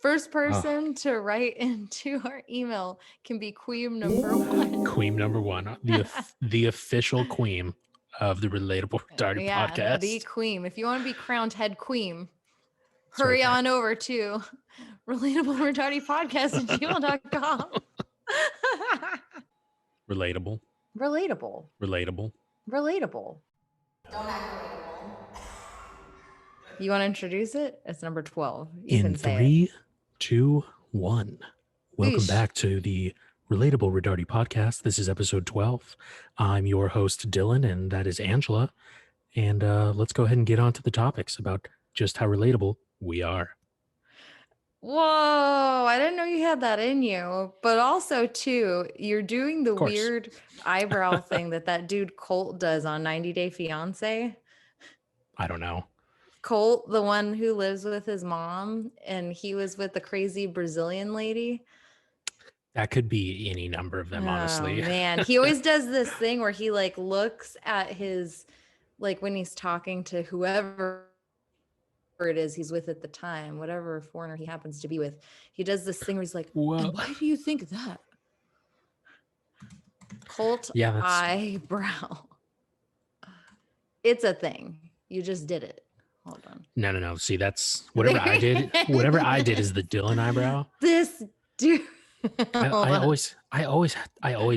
First person to write into our email can be queen number one. Queen number one, the official queen of the Relatable Rodarte podcast. The queen. If you want to be crowned head queen, It's hurry right on over to Relatable Rodarte Podcast at gmail.com. Relatable. Relatable. Relatable. Relatable. Don't act relatable. You want to introduce it? It's number 12. You In can say 3, 2, 1. Welcome Eesh. back to the Relatable Rodarte podcast. This is episode 12. I'm your host, Dylan, and that is Angela. And let's go ahead and get on to the topics about just how relatable we are. Whoa, I didn't know you had that in you. But also, too, you're doing the weird eyebrow thing that dude Colt does on 90 Day Fiancé. I don't know. Colt, the one who lives with his mom, and he was with the crazy Brazilian lady. That could be any number of them, honestly. Man, he always does this thing where he like looks at his, like when he's talking to whoever it is he's with at the time, whatever foreigner he happens to be with, he does this thing where he's like, why do you think that? Colt eyebrow. It's a thing. You just did it. Hold on. No. See, that's whatever I did. Whatever I did is the Dylan eyebrow. This dude. I always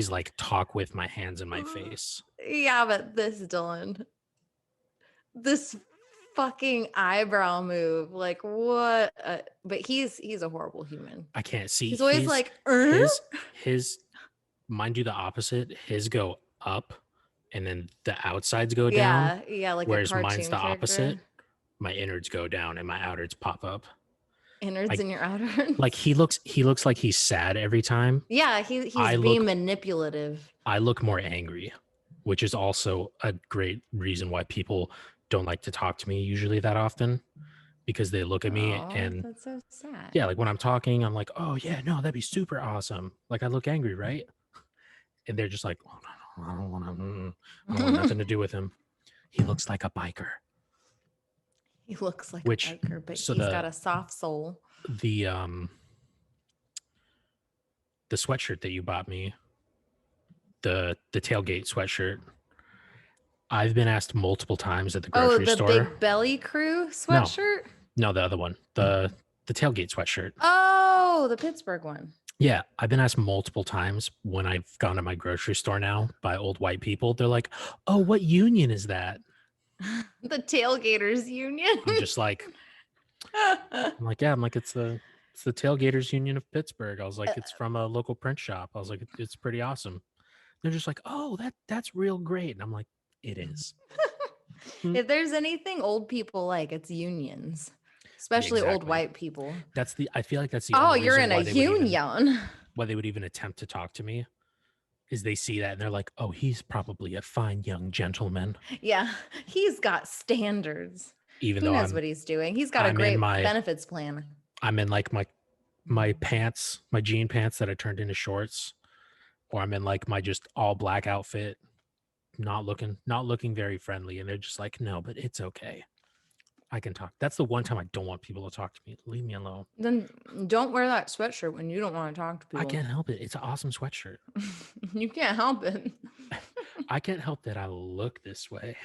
like talk with my hands in my face. Yeah, but this Dylan, this fucking eyebrow move, like what? But he's a horrible human. I can't see. He's always like his. Mine do the opposite. His go up, and then the outsides go down. Yeah, like whereas a mine's the character. Opposite. My innards go down, and my outards pop up. Innards in your outards. Like he looks like he's sad every time. Yeah, he's being manipulative. I look more angry, which is also a great reason why people don't like to talk to me usually that often, because they look at me and that's so sad. Yeah, like when I'm talking, I'm like, oh yeah, no, that'd be super awesome. Like I look angry, right? And they're just like, oh, no, I don't want nothing to do with him. He looks like a biker. He looks like a biker, but he's got a soft soul. The sweatshirt that you bought me, the tailgate sweatshirt, I've been asked multiple times at the grocery store. Oh, the Big Belly Crew sweatshirt? No, the other one. The tailgate sweatshirt. Oh, the Pittsburgh one. Yeah, I've been asked multiple times when I've gone to my grocery store now by old white people. They're like, oh, what union is that? The Tailgaters Union. I'm just like, it's the Tailgaters Union of Pittsburgh. I was like, it's from a local print shop. I was like, it's pretty awesome. They're just like, oh, that's real great. And I'm like, it is. If there's anything old people like, it's unions, especially old white people. I feel like that's the only you're in a union. Why they would even attempt to talk to me is they see that and they're like, oh, he's probably a fine young gentleman. Yeah, he's got standards. Even though he knows what he's doing. He's got a great benefits plan. I'm in like my pants, my jean pants that I turned into shorts, or I'm in like my just all black outfit, not looking very friendly, and they're just like, no, but it's okay. I can talk. That's the one time I don't want people to talk to me. Leave me alone. Then don't wear that sweatshirt when you don't want to talk to people. I can't help it. It's an awesome sweatshirt. You can't help it. I can't help that I look this way.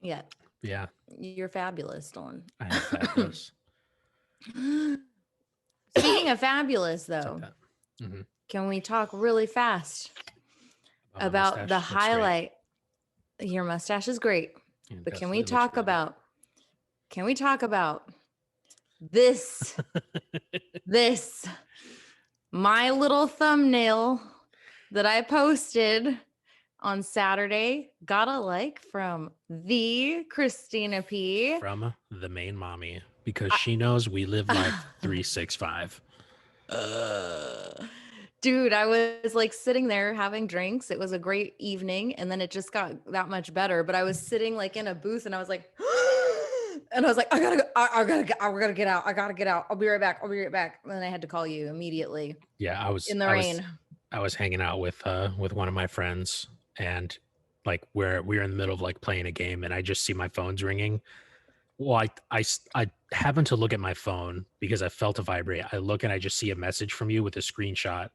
Yeah. Yeah. You're fabulous, Dylan. I am fabulous. Speaking of fabulous, though, can we talk really fast about the highlight? Your mustache is great, but can we talk about this my little thumbnail that I posted on Saturday? Got a like from the Christina P. From the main mommy, because she knows we live life 365. Dude, I was like sitting there having drinks. It was a great evening, and then it just got that much better. But I was sitting like in a booth, and I was like, and I was like, I gotta get out. I gotta get out. I'll be right back. And then I had to call you immediately. Yeah, I was in the rain. I was hanging out with one of my friends, and like we were in the middle of like playing a game, and I just see my phone's ringing, Well, I happened to look at my phone because I felt a vibrate. I look and I just see a message from you with a screenshot.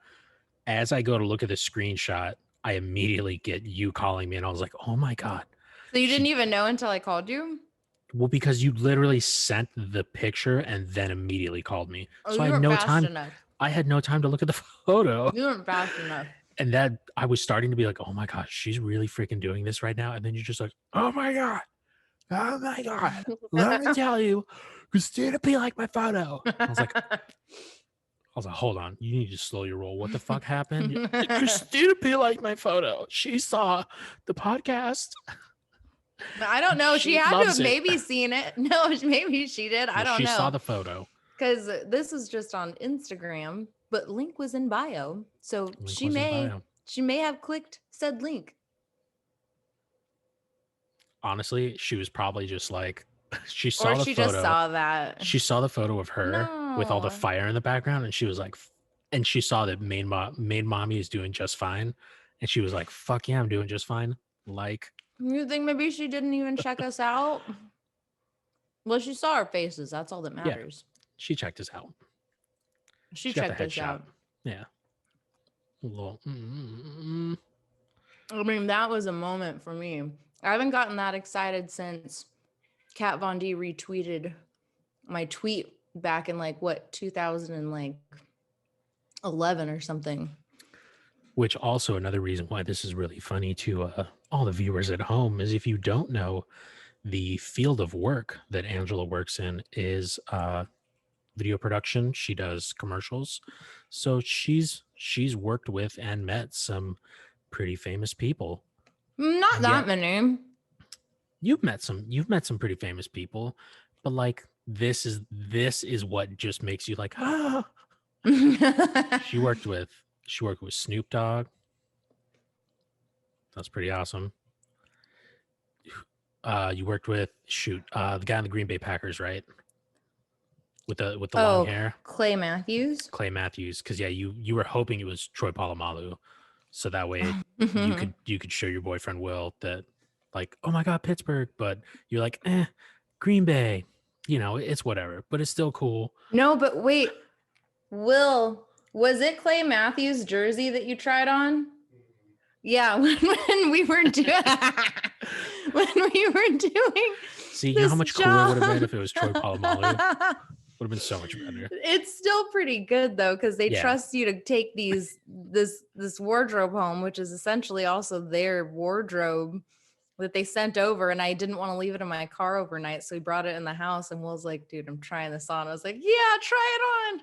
As I go to look at the screenshot, I immediately get you calling me, and I was like, "Oh my god!" So you didn't She even know until I called you? well because you literally sent the picture and then immediately called me, Oh, so I you had weren't no fast time. enough. I had no time to look at the photo, You weren't fast enough. and that I was starting to be like, "Oh my gosh, she's really freaking doing this right now." And then you're just like, "Oh my god, oh my god, let me tell you, Christina P liked my photo." I was like, hold on, you need to slow your roll. What the fuck happened? Christina P liked my photo. She saw the podcast. I don't know. She She had to have loves it. maybe seen it. No, maybe she did. I Well, don't she saw know. the photo. Because this is just on Instagram, but link was in bio. So Link was in bio. she may have clicked said link. Honestly, she was probably just like, she Or saw the she just photo. saw that. She saw the photo of her with all the No. fire in the background, and she was like, and she saw that main mommy is doing just fine, and she was like, "Fuck yeah, I'm doing just fine." Like, You think maybe she didn't even check us out? Well, she saw our faces. That's all that yeah, matters. she checked us out. She She got the checked us headshot. out. Yeah. A little, I mean, that was a moment for me. I haven't gotten that excited since Kat Von D retweeted my tweet back in like what 2011 or something. Which also another reason why this is really funny to all the viewers at home is if you don't know, the field of work that Angela works in is video production. She does commercials, so she's worked with and met some pretty famous people. Not And that yet many. you've met some pretty famous people, but like this is what just makes you like, ah. She worked with Snoop Dogg. That's pretty awesome. You worked with the guy in the Green Bay Packers, right? With the long hair, Clay Matthews. Clay Matthews. Because yeah, you were hoping it was Troy Polamalu, so that way Mhm. you could show your boyfriend Will that, like, oh my god, Pittsburgh, but you're like, Green Bay, it's whatever, but it's still cool. No, but wait, Will, was it Clay Matthews' jersey that you tried on? Yeah, when we were doing See, you know how this much cooler it would have been if it was Troy Polamalu. Would have been so much better. It's still pretty good though, because they Yeah. trust you to take this wardrobe home, which is essentially also their wardrobe that they sent over. And I didn't want to leave it in my car overnight, so we brought it in the house. And Will's like, "Dude, I'm trying this on." I was like, "Yeah, try it on."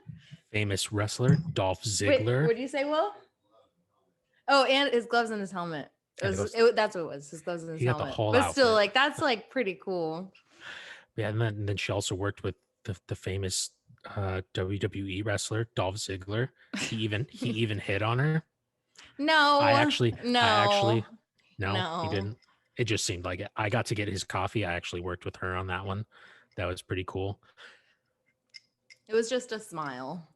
Famous wrestler Dolph Wait, Ziggler. what did you say, Will? Oh, and his gloves and his helmet. That's what it was. His gloves and his He got the helmet. whole But still, outfit. like that's like pretty cool. Yeah, and then she also worked with the famous WWE wrestler Dolph Ziggler. He even hit on her. No, I actually no, no, he no. didn't. It just seemed like it. I got to get his coffee. I actually worked with her on that one. That was pretty cool. It was just a smile.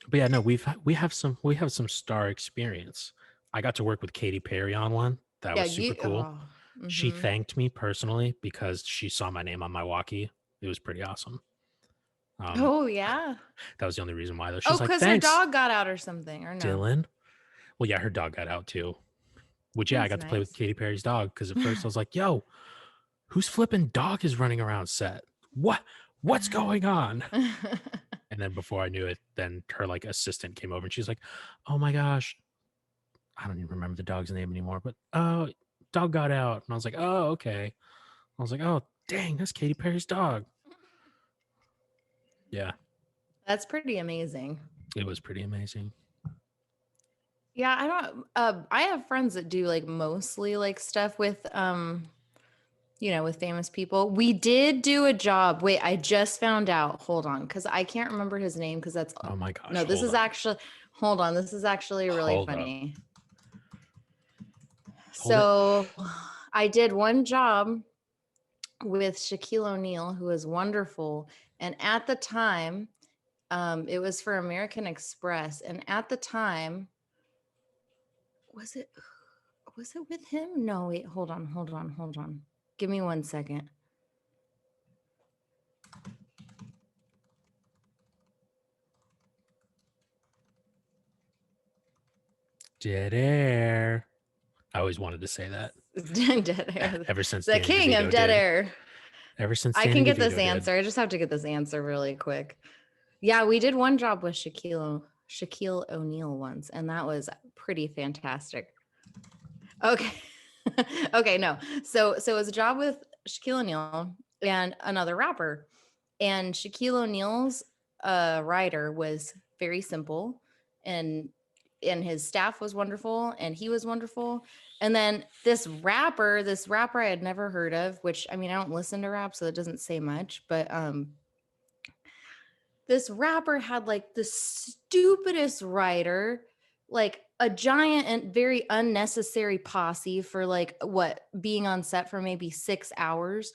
But yeah, no, we have some star experience. I got to work with Katy Perry on one. That was super cool. She Mhm. thanked me personally because she saw my name on my walkie. It was pretty awesome. Oh yeah. That was the only reason why, though. Oh, She's like, because her "Thanks, dog got out or something, or no? Dylan." Well, yeah, her dog got out too. Which, yeah, I That's got to play with nice. Katy Perry's dog because at first I was like, "Yo, whose flipping dog is running around set? What's going on?" And then before I knew it, then her like assistant came over and she's like, "Oh my gosh, I don't even remember the dog's name anymore, but oh, dog got out." And I was like, "Oh, okay." I was like, "Oh, dang, that's Katy Perry's dog." Yeah, That's pretty amazing. it was pretty amazing. Yeah, I don't I have friends that do like mostly like stuff with with famous people. We did do a job. Wait, I just found out. Hold on, because I can't remember his name because that's Oh my gosh, no, this is actually hold on. This is actually really hold up. funny. Hold it. So I did one job with Shaquille O'Neal, who is wonderful. And at the time, it was for American Express. And at the time, was it with him? No, wait, hold on. Give me 1 second. Dead air. I always wanted to say that. Dead air. Ever since The Danny king of DeVito dead did. air. Ever since I Danny can get DeVito this did. answer. I just have to get this answer really quick. Yeah, we did one job with Shaquille O'Neal once, and that was pretty fantastic. Okay. Okay, no. So it was a job with Shaquille O'Neal and another rapper. And Shaquille O'Neal's rider was very simple, and his staff was wonderful, and he was wonderful. And then this rapper I had never heard of, which I mean I don't listen to rap, so it doesn't say much, but this rapper had like the stupidest rider, like a giant and very unnecessary posse for like what, being on set for maybe 6 hours.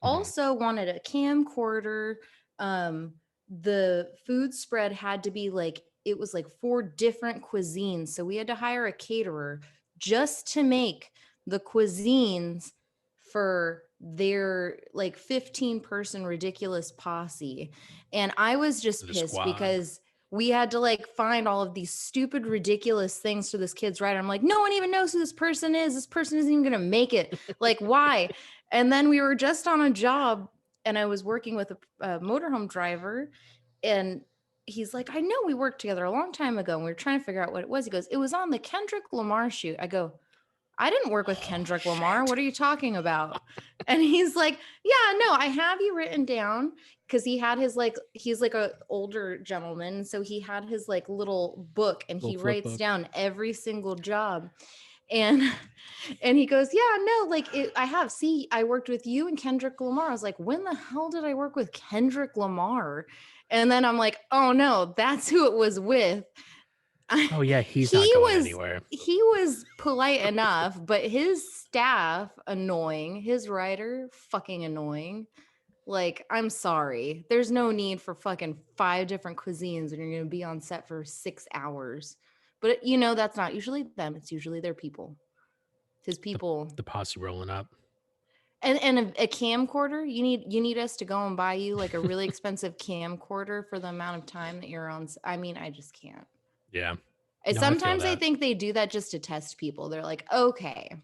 Also wanted a camcorder. The food spread had to be like, it was like 4 different cuisines, so we had to hire a caterer just to make the cuisines for their like 15-person ridiculous posse. And I was just The pissed squad. because we had to like find all of these stupid, ridiculous things to this kid's rider. I'm like, no one even knows who this person is. This person isn't even going to make it. Like, why? And then we were just on a job, and I was working with a motorhome driver, and he's like, I know we worked together a long time ago, and we were trying to figure out what it was. He goes, it was on the Kendrick Lamar shoot. I go, I didn't work with Kendrick Lamar. What are you talking about? And he's like, yeah, no, I have you written down, because he had his like, he's like a older gentleman, so he had his like little book, and he Little flip writes book. down every single job. And he goes, yeah, no, like I worked with you and Kendrick Lamar. I was like, when the hell did I work with Kendrick Lamar? And then I'm like, oh no, that's who it was with. Oh yeah, he's not going anywhere. He was polite enough, but his staff annoying, his writer fucking annoying. Like, I'm sorry. There's no need for fucking 5 different cuisines when you're going to be on set for 6 hours. But you know, that's not usually them. It's usually their people. His people. The posse rolling up. And a camcorder, you need us to go and buy you like a really expensive camcorder for the amount of time that you're on. I mean, I just can't. Yeah. Sometimes I think they do that just to test people. They're like, okay,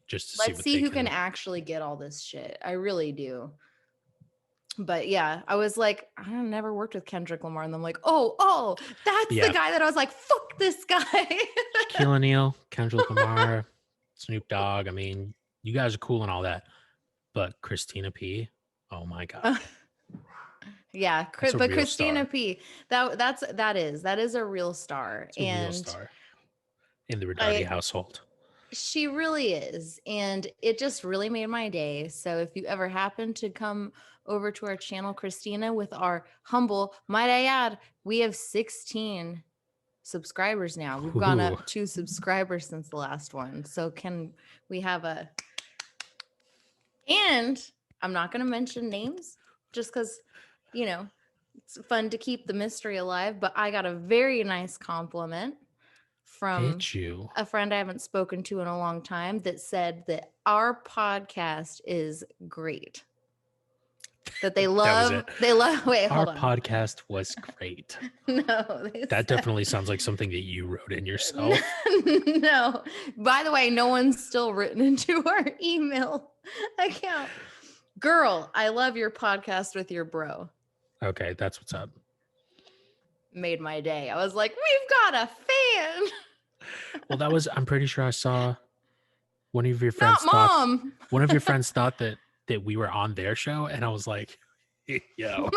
just to let's see who can actually get all this shit. I really do. But yeah, I was like, I never worked with Kendrick Lamar, and I'm like, oh, that's the guy that I was like, fuck this guy. Shaquille O'Neal, Kendrick Lamar, Snoop Dogg. I mean, you guys are cool and all that, but Christina P. Oh my god. Yeah, but Christina P. That is a real star, it's a real star in the Rodarte household. She really is, and it just really made my day. So if you ever happen to come over to our channel, Christina, with our humble, might I add, we have 16 subscribers now. We've gone up 2 subscribers since the last one. So can we have a, and I'm not going to mention names just because, you know, it's fun to keep the mystery alive, but I got a very nice compliment from a friend I haven't spoken to in a long time that said that our podcast is great. That they love, wait, hold on. Our podcast was great. No, that definitely sounds like something that you wrote in yourself. No. By the way, no one's still written into our email account. Girl, I love your podcast with your bro. Okay, that's what's up. Made my day. I was like, we've got a fan. Well, that was, I'm pretty sure I saw one of your friends. One of your friends thought that we were on their show, and I was like, yo,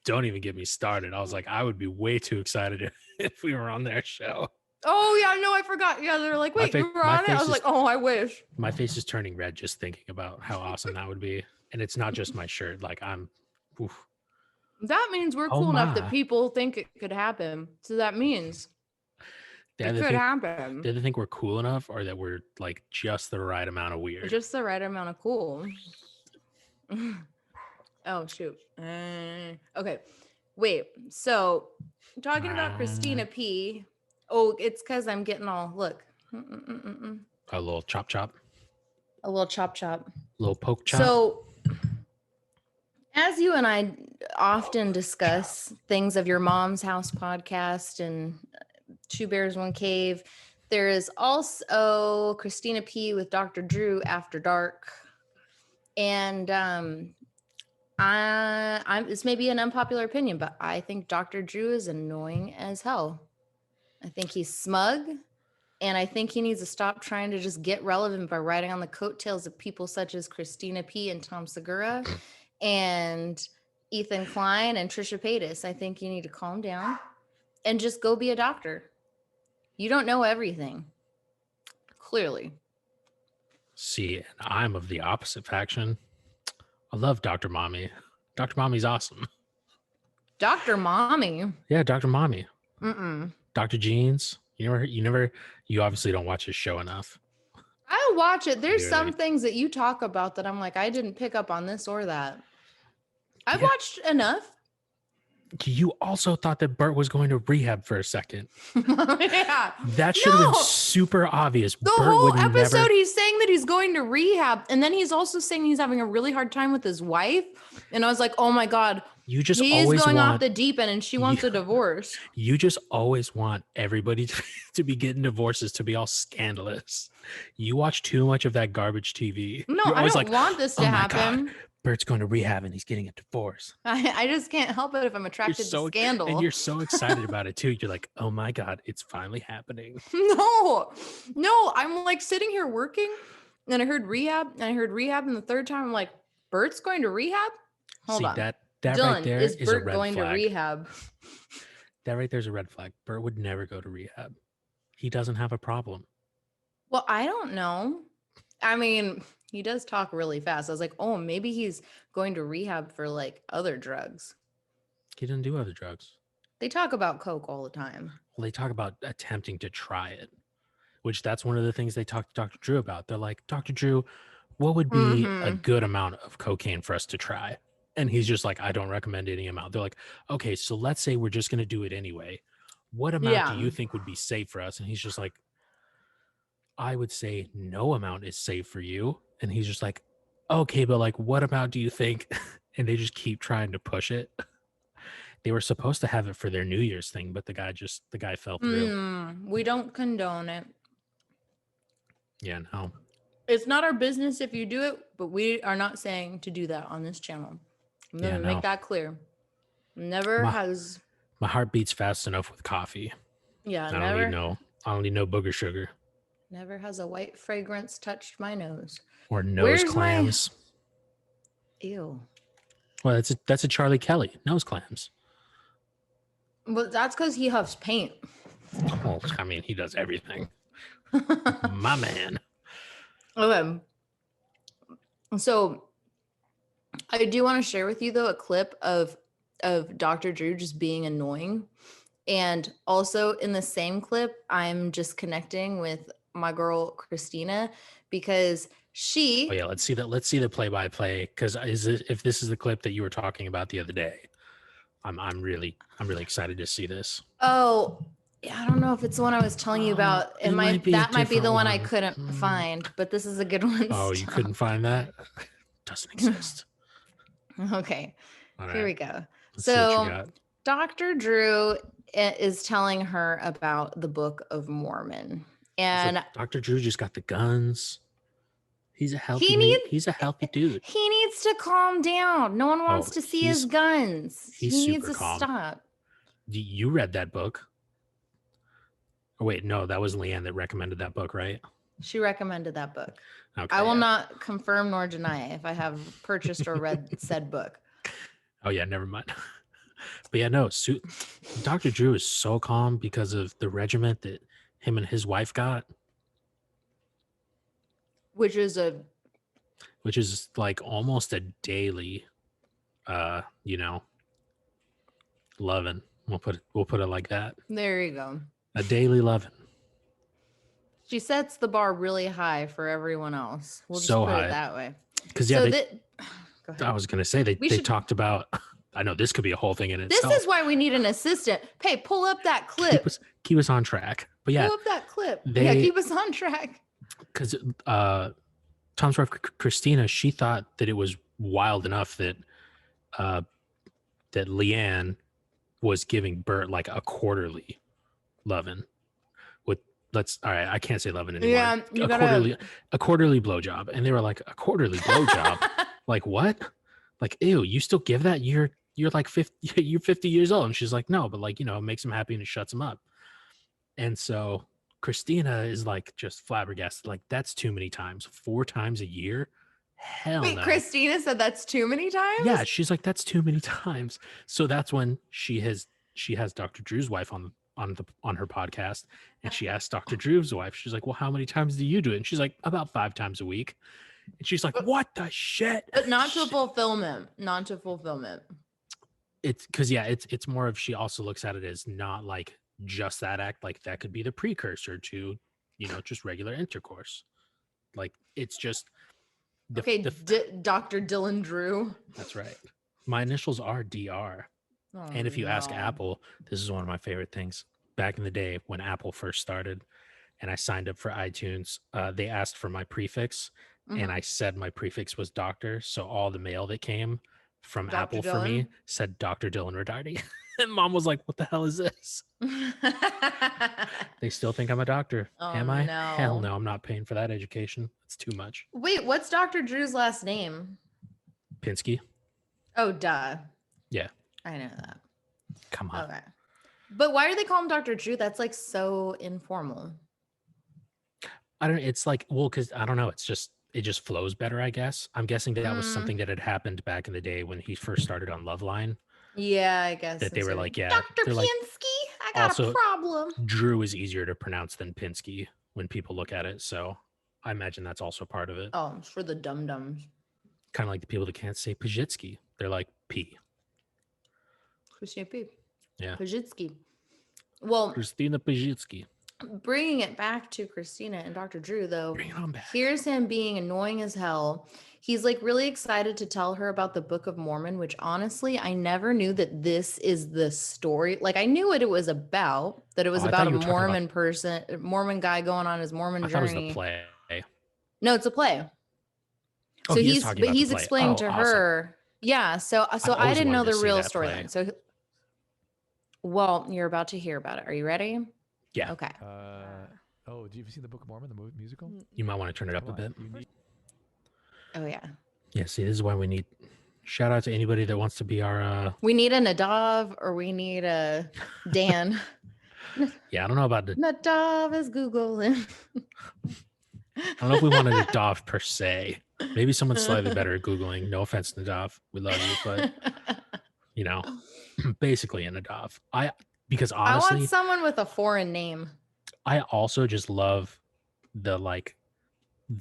don't even get me started. I was like, I would be way too excited if we were on their show. Oh yeah, no, I forgot. Yeah, they're like, wait, you were on it? I was like, oh, I wish. My face is turning red just thinking about how awesome that would be. And it's not just my shirt. Like, oof. That means we're cool enough that people think it could happen. So that means it could happen. Do they think we're cool enough, or that we're like just the right amount of weird? Just the right amount of cool. Oh, shoot. Okay. Wait. So talking about Christina P. Oh, it's because I'm getting all, look. A little chop chop. A little chop chop. A little poke chop. So as you and I often discuss things of your mom's house podcast and Two Bears, One Cave. There is also Christina P with Dr. Drew After Dark. And this may be an unpopular opinion, but I think Dr. Drew is annoying as hell. I think he's smug, and I think he needs to stop trying to just get relevant by riding on the coattails of people such as Christina P and Tom Segura and Ethan Klein and Trisha Paytas. I think you need to calm down and just go be a doctor. You don't know everything. Clearly. See, and I'm of the opposite faction. I love Dr. Mommy. Dr. Mommy's awesome. Dr. Mommy. Yeah, Dr. Mommy. Mm-mm. Dr. Jeans. You obviously don't watch his show enough. I watch it. There's Really? some things that you talk about that I'm like, I didn't pick up on this or that. I've watched enough. You also thought that Bert was going to rehab for a second. Yeah. That should have been super obvious. The Bert whole would episode, never... he's saying that he's going to rehab. And then he's also saying he's having a really hard time with his wife. And I was like, oh my God. You just He's always going want... off the deep end and she wants a divorce. You just always want everybody to be getting divorces, to be all scandalous. You watch too much of that garbage TV. No, You're I always don't want this to happen. God, Bert's going to rehab and he's getting a divorce. I just can't help it if I'm attracted to scandal. And you're so excited about it too. You're like, oh my God, it's finally happening. No, I'm like sitting here working and I heard rehab and the third time I'm like, Bert's going to rehab? Hold on. That Dylan, right there is is Bert a red going flag. to rehab? That right there's a red flag. Bert would never go to rehab. He doesn't have a problem. Well, I don't know. I mean, he does talk really fast. I was like, oh, maybe he's going to rehab for like other drugs. He didn't do other drugs. They talk about coke all the time. Well, they talk about attempting to try it, which that's one of the things they talk to Dr. Drew about. They're like, Dr. Drew, what would be a good amount of cocaine for us to try? And he's just like, I don't recommend any amount. They're like, okay, so let's say we're just going to do it anyway. What amount do you think would be safe for us? And he's just like, I would say no amount is safe for you. And he's just like, okay, but like, what amount do you think? And they just keep trying to push it. They were supposed to have it for their New Year's thing, but the guy fell through. We don't condone it. Yeah, no. It's not our business if you do it, but we are not saying to do that on this channel. I'm going to make that clear. Never has... My heart beats fast enough with coffee. Yeah, I don't need no booger sugar. Never has a white fragrance touched my nose. Or nose clams. Ew. Well, that's a Charlie Kelly. Nose clams. But that's because he huffs paint. Well, I mean, he does everything. My man. Okay. So I do want to share with you, though, a clip of Dr. Drew just being annoying. And also in the same clip, I'm just connecting with my girl, Christina, because she... Oh, yeah. Let's see the play-by-play. Because if this is the clip that you were talking about the other day, I'm really excited to see this. Oh, yeah, I don't know if it's the one I was telling you about. That might be the one I couldn't find, but this is a good one. Oh, you couldn't find that? Doesn't exist. Okay, right. Here we go. Let's see what you got. Dr. Drew is telling her about the Book of Mormon. And Dr. Drew just got the guns. He's a healthy dude. He needs to calm down. No one wants to see his guns. He needs to stop. You read that book. Oh, wait, no, that was Leanne that recommended that book, right? She recommended that book. Okay, I will not confirm nor deny if I have purchased or read said book. Oh, yeah, never mind. But yeah, no, Dr. Drew is so calm because of the regiment that him and his wife got. Which is like almost a daily, loving. We'll put it like that. There you go. A daily loving. She sets the bar really high for everyone else. We'll just put it that way. Because I was gonna say they talked about. I know this could be a whole thing in itself. This is why we need an assistant. Hey, pull up that clip. Keep us on track. But yeah, pull up that clip. Keep us on track. Because Tom's wife Christina, she thought that it was wild enough that Leanne was giving Bert like a quarterly loving. all right, I can't say loving anymore. Yeah, you a gotta. quarterly blowjob. And they were like, a quarterly blowjob? Like, what? Like, ew, you still give that? You're like 50, you're 50 years old. And she's like, no, but like, it makes him happy and it shuts him up. And so Christina is like just flabbergasted. Like, that's too many times. 4 times a year? Hell Wait, no. Christina said that's too many times? Yeah, she's like, that's too many times. So that's when she has Dr. Drew's wife on her podcast, and she asked Dr. Drew's wife, she's like, well, how many times do you do it? And she's like, about 5 times a week. And she's like, what the shit? But not to fulfillment. Not to fulfillment. It's because it's more of, she also looks at it as not like just that act, like that could be the precursor to, just regular intercourse. Like, it's just Dr. Dylan Drew. That's right. My initials are DR. Oh, and if you ask no. Apple, this is one of my favorite things. Back in the day when Apple first started and I signed up for iTunes, they asked for my prefix, and I said my prefix was doctor. So all the mail that came from Dr. Apple Dylan? for me said Dr. Dylan Rodarte. And Mom was like, what the hell is this? They still think I'm a doctor. Oh, Am I? no. Hell no, I'm not paying for that education. It's too much. Wait, what's Dr. Drew's last name? Pinsky. Oh, duh. Yeah. I know that. Come on. Okay. But why do they call him Dr. Drew? That's like so informal. It's like, well, because I don't know. It just flows better, I guess. I'm guessing that was something that had happened back in the day when he first started on Loveline. Yeah, I guess. That they were like, yeah. Dr. Pinsky, like, I got a problem. Drew is easier to pronounce than Pinsky when people look at it. So I imagine that's also part of it. Oh, it's for the dum-dums. Kind of like the people that can't say Pajitsky. They're like P. Christina P. Yeah. Pajitsky. Well, Christina Pajitsky. Bringing it back to Christina and Dr. Drew, though, Bring it on back. Here's him being annoying as hell. He's like really excited to tell her about the Book of Mormon, which honestly, I never knew that this is the story. Like, I knew what it was about, that it was about a Mormon person, Mormon guy going on his Mormon journey. I thought it was the play. No, it's a play. Oh, So he's explaining to her. Yeah. So I didn't know the real storyline. So, well, you're about to hear about it. Are you ready? Yeah. Okay. Do you see the Book of Mormon, the musical? You might want to turn it up a bit. Oh, yeah. Yeah, see, this is why we need shout out to anybody that wants to be our we need a Nadav, or we need a Dan. Yeah, I don't know about the Nadav is Googling. I don't know if we want a Nadav per se. Maybe someone slightly better at Googling. No offense, Nadav. We love you, but basically a Nadav. Because honestly, I want someone with a foreign name. I also just love the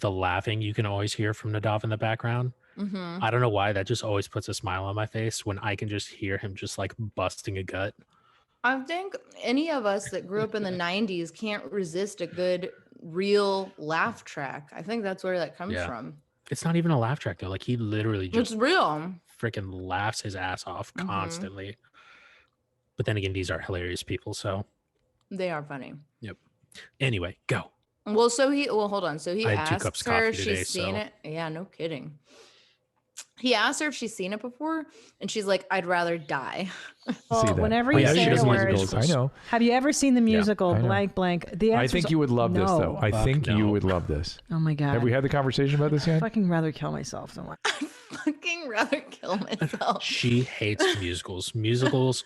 laughing you can always hear from Nadav in the background. Mm-hmm. I don't know why, that just always puts a smile on my face when I can just hear him just like busting a gut. I think any of us that grew up in the 90s can't resist a good real laugh track. I think that's where that comes from. It's not even a laugh track though. Like, he literally just it's real. Freaking laughs his ass off constantly. But then again, these are hilarious people, so they are funny. Yep. Anyway, go. Well, hold on. So he asks her if she's seen it. Yeah, no kidding. He asked her if she's seen it before, and she's like, "I'd rather die." Well, whenever you say the words, I know. Have you ever seen the musical blank blank? The I think you would love this, though. I think you would love this. Oh my god! Have we had the conversation about this yet? I'd fucking rather kill myself than what? I'd fucking rather kill myself. She hates musicals. Musicals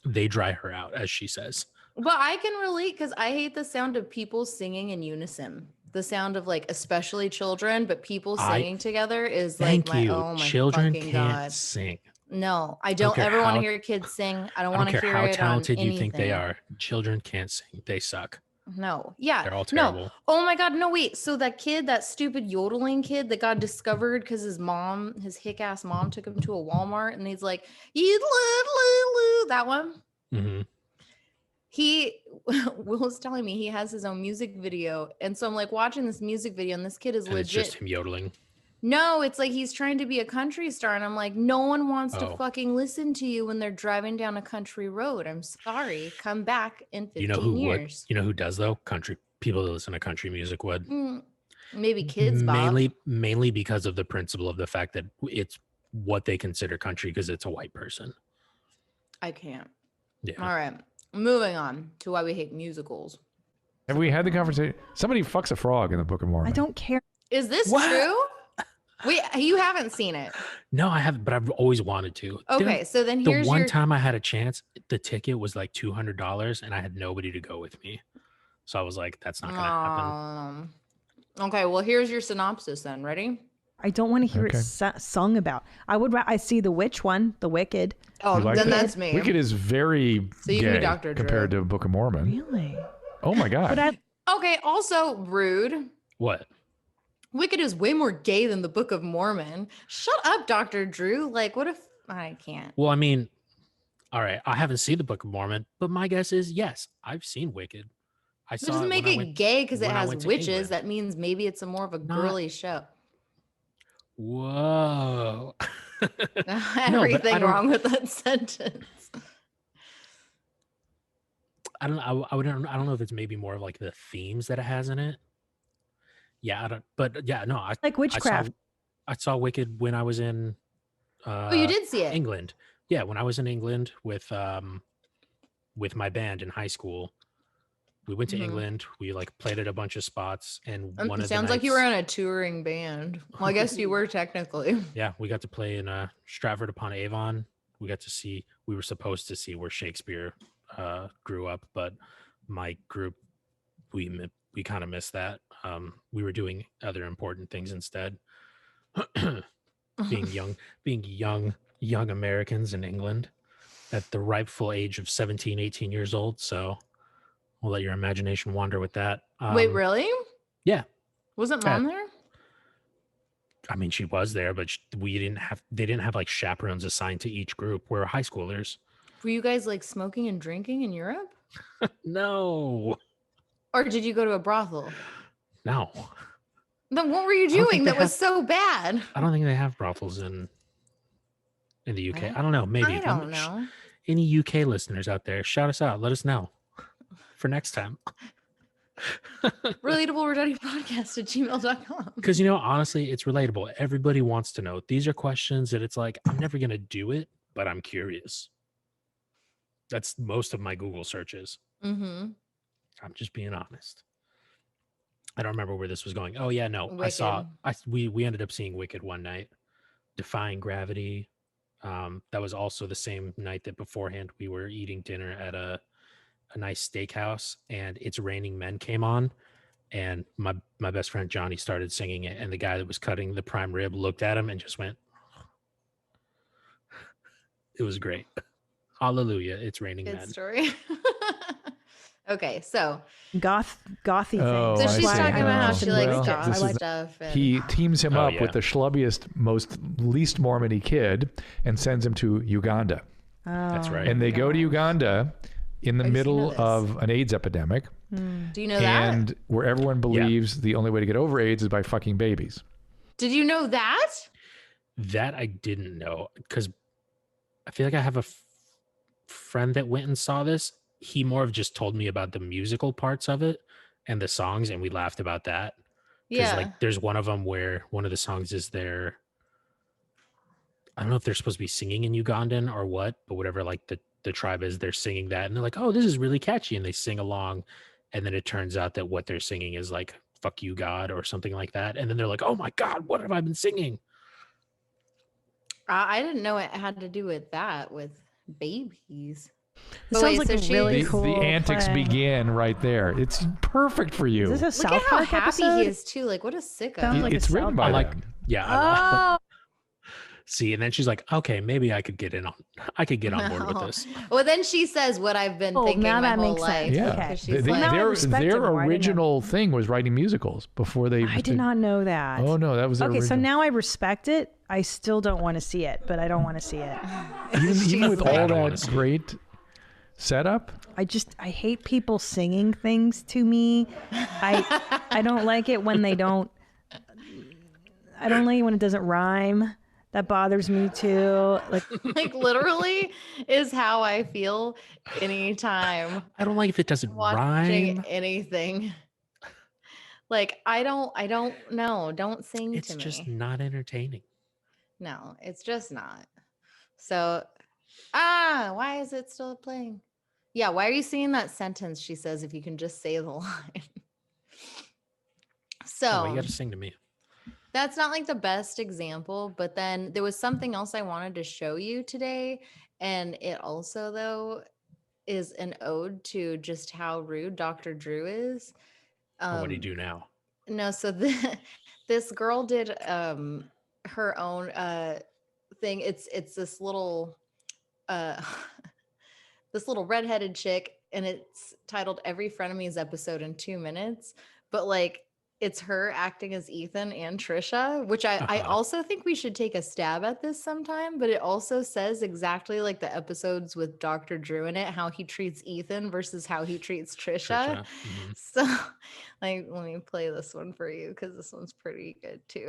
they dry her out, as she says. But I can relate because I hate the sound of people singing in unison. The sound of like, especially children, but people singing together is like oh my children fucking can't God. Sing. No, I don't ever want to hear kids sing. I don't want to hear how it talented on you think they anything. are. Children can't sing. They suck. No. Yeah. They're all terrible. No. Oh my God. No, wait. So that kid, that stupid yodeling kid that got discovered because his hick-ass mom took him to a Walmart, and he's like, that one. Mm-hmm. Will was telling me he has his own music video. And so I'm like watching this music video, and this kid is legit. It's just him yodeling. No, it's like he's trying to be a country star. And I'm like, no one wants to fucking listen to you when they're driving down a country road. I'm sorry. Come back in 15 years. You know who does though? Country people that listen to country music would. Maybe kids, Bob. Mainly because of the principle of the fact that it's what they consider country because it's a white person. I can't. Yeah. All right. Moving on to why we hate musicals. Have we had the conversation? Somebody fucks a frog in the Book of Mormon. I don't care. Is this true? You haven't seen it. No, I haven't, but I've always wanted to. Okay, so then the here's one time I had a chance, the ticket was like $200 and I had nobody to go with me. So I was like, that's not going to happen. Okay, well, here's your synopsis then. Ready? I don't want to hear it sung about. I see the witch one, the Wicked. Oh, then that's me. Wicked is very gay compared to Book of Mormon. Really? Oh my God. Okay, also rude. What? Wicked is way more gay than the Book of Mormon. Shut up, Dr. Drew. Like, what if I can't? Well, I mean, all right, I haven't seen the Book of Mormon, but my guess is yes, I've seen Wicked. It doesn't make it gay because it has witches. That means maybe it's more of a girly show. Whoa. Everything wrong with that sentence. I don't know if it's maybe more of like the themes that it has in it. Yeah, I like witchcraft. I saw Wicked when I was in you did see it? England. Yeah, when I was in England with my band in high school. We went to England. We like played at a bunch of spots, and one of the nights, sounds like you were on a touring band. Well, I guess you were technically. Yeah, we got to play in Stratford upon Avon. We were supposed to see where Shakespeare grew up, but my group, we kind of missed that. We were doing other important things instead. being young Americans in England at the rightful age of 17, 18 years old. So we'll let your imagination wander with that. Wait, really? Yeah. Wasn't Mom there? I mean, she was there, but they didn't have like chaperones assigned to each group. We're high schoolers. Were you guys like smoking and drinking in Europe? No. Or did you go to a brothel? No. Then what were you doing that was so bad? I don't think they have brothels in the UK. I don't know. Maybe. I don't know. Any UK listeners out there, shout us out. Let us know for next time. Relatable@gmail.com. Because, honestly, it's relatable. Everybody wants to know. These are questions that it's like, I'm never going to do it, but I'm curious. That's most of my Google searches. Mm-hmm. I'm just being honest. I don't remember where this was going. Oh, yeah, no. Wicked. We ended up seeing Wicked one night. Defying Gravity. That was also the same night that beforehand we were eating dinner at a nice steakhouse, and It's Raining Men came on, and my best friend Johnny started singing it, and the guy that was cutting the prime rib looked at him and just went, it was great. Hallelujah, It's Raining Men. Good story. Okay, so gothy thing. So she's talking about how she likes goth stuff. He teams him up with the schlubbiest, least Mormon-y kid and sends him to Uganda. That's right. And they go to Uganda in the middle of an AIDS epidemic. Do you know that? And where everyone believes the only way to get over AIDS is by fucking babies. Did you know that? That I didn't know, because I feel like I have a friend that went and saw this. He more of just told me about the musical parts of it and the songs, and we laughed about that. Yeah. Like there's one of them where one of the songs is I don't know if they're supposed to be singing in Ugandan or what, but whatever like the tribe is, they're singing that, and they're like, oh, this is really catchy, and they sing along, and then it turns out that what they're singing is like fuck you God or something like that, and then they're like, oh my God, what have I been singing? I didn't know it had to do with that, with babies. It sounds like a really cool the antics begin right there. It's perfect for you. Is this a Look South at how Park happy episode? he is too. Like, what a sicko. It's written by them. Yeah. See, and then she's like, okay, maybe I could get on board with this. Well, then she says what I've been thinking now my that whole makes life. sense. Yeah. Okay. Their original thing was writing musicals before they... I did not know that. Oh, no, that was their original. So now I respect it. I still don't want to see it, but I don't want to see it. Even with all that great setup? I hate people singing things to me. I don't like it when they don't... I don't like it when it doesn't rhyme. That bothers me too. Like literally is how I feel anytime. I don't like if it doesn't rhyme. Anything. Like I don't know. Don't sing to me. It's just not entertaining. No, it's just not. So why is it still playing? Yeah, why are you saying that sentence? She says, if you can just say the line. Why you So got to sing to me? that's not like the best example, but then there was something else I wanted to show you today. And it also, though, is an ode to just how rude Dr. Drew is. What do you do now? No, so this girl did her own thing. It's this little uh this little redheaded chick, and it's titled Every Frenemies Episode in 2 minutes. But like it's her acting as Ethan and Trisha, which I also think we should take a stab at this sometime. But it also says exactly like the episodes with Dr. Drew in it, how he treats Ethan versus how he treats Trisha. Mhm. So like let me play this one for you because this one's pretty good too.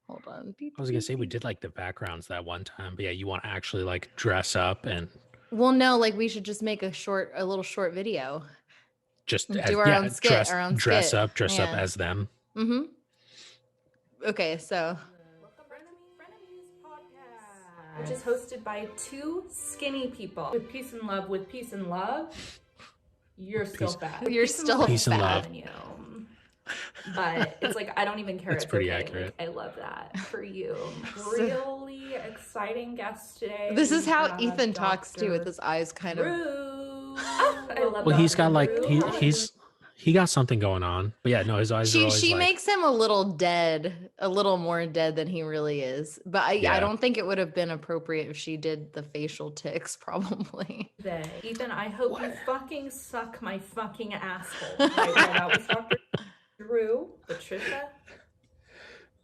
Hold on. I was gonna say we did like the backgrounds that one time, but yeah, you want to actually like dress up and Well, no, like we should just make a little short video. just Do our own skit, our own dress skit. up Yeah. as them. Mm-hmm. Okay, so Frenemies podcast, which is hosted by two skinny people. With peace and love, you're still fat. You're still Peace and love. You. But it's like I don't even care. That's it's pretty okay. accurate. Like, I love that for you. Really exciting guest today. this is We how have Ethan talks too, with Dr. his eyes kind of. Drew. I love Well, he's got Dr. like Drew. he got something going on, but yeah, no, his eyes are always She like, makes him a little dead, a little more dead than he really is. But I Yeah. don't think it would have been appropriate if she did the facial tics, probably. Ethan, I hope you fucking suck my fucking asshole. Right, that was Dr. Drew, but Trisha,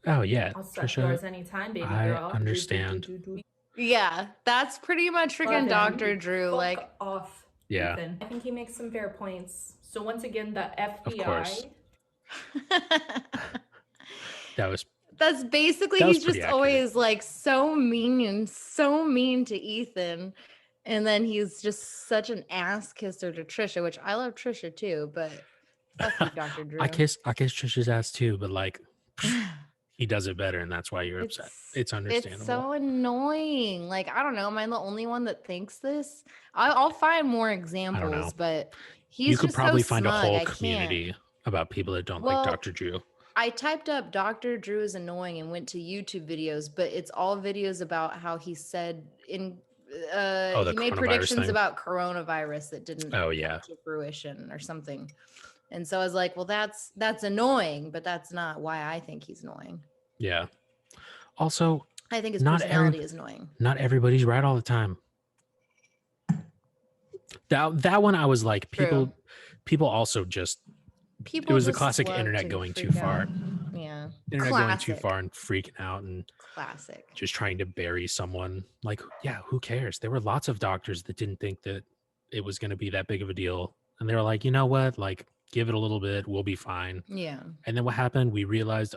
Oh yeah, I'll suck Trisha, yours anytime, baby I girl. understand. Yeah, that's pretty much Love freaking him. Dr. Drew. Fuck Like, off, Yeah. Ethan. I think he makes some fair points. So once again, the FBI. course. That was that's basically That was he's just pretty always like so mean to Ethan, and then he's just such an ass kisser to Trisha, which I love Trisha too, but fuck you, Dr. Drew. I kiss Trisha's ass too, but like he does it better, and that's why you're upset. It's understandable. It's so annoying. Like, I don't know. Am I the only one that thinks this? I'll find more examples, but he's you could just probably so find smug. a whole I can't. community about people that don't Well, like Dr. Drew. I typed up Dr. Drew is annoying and went to YouTube videos, but it's all videos about how he said in the he made coronavirus predictions thing? about coronavirus that didn't Oh yeah. come to fruition or something. And so I was like, well, that's annoying, but that's not why I think he's annoying. Yeah. Also, I think his Not personality is annoying. not everybody's right all the time. That one I was like, True. people also just People it was the just classic love internet to going too freak far. out. Yeah. Internet going too Classic. far and freaking out and Classic. just trying to bury someone. Like, yeah, who cares? There were lots of doctors that didn't think that it was going to be that big of a deal. And they were like, you know what? Like, give it a little bit. We'll be fine. Yeah. And then what happened? We realized,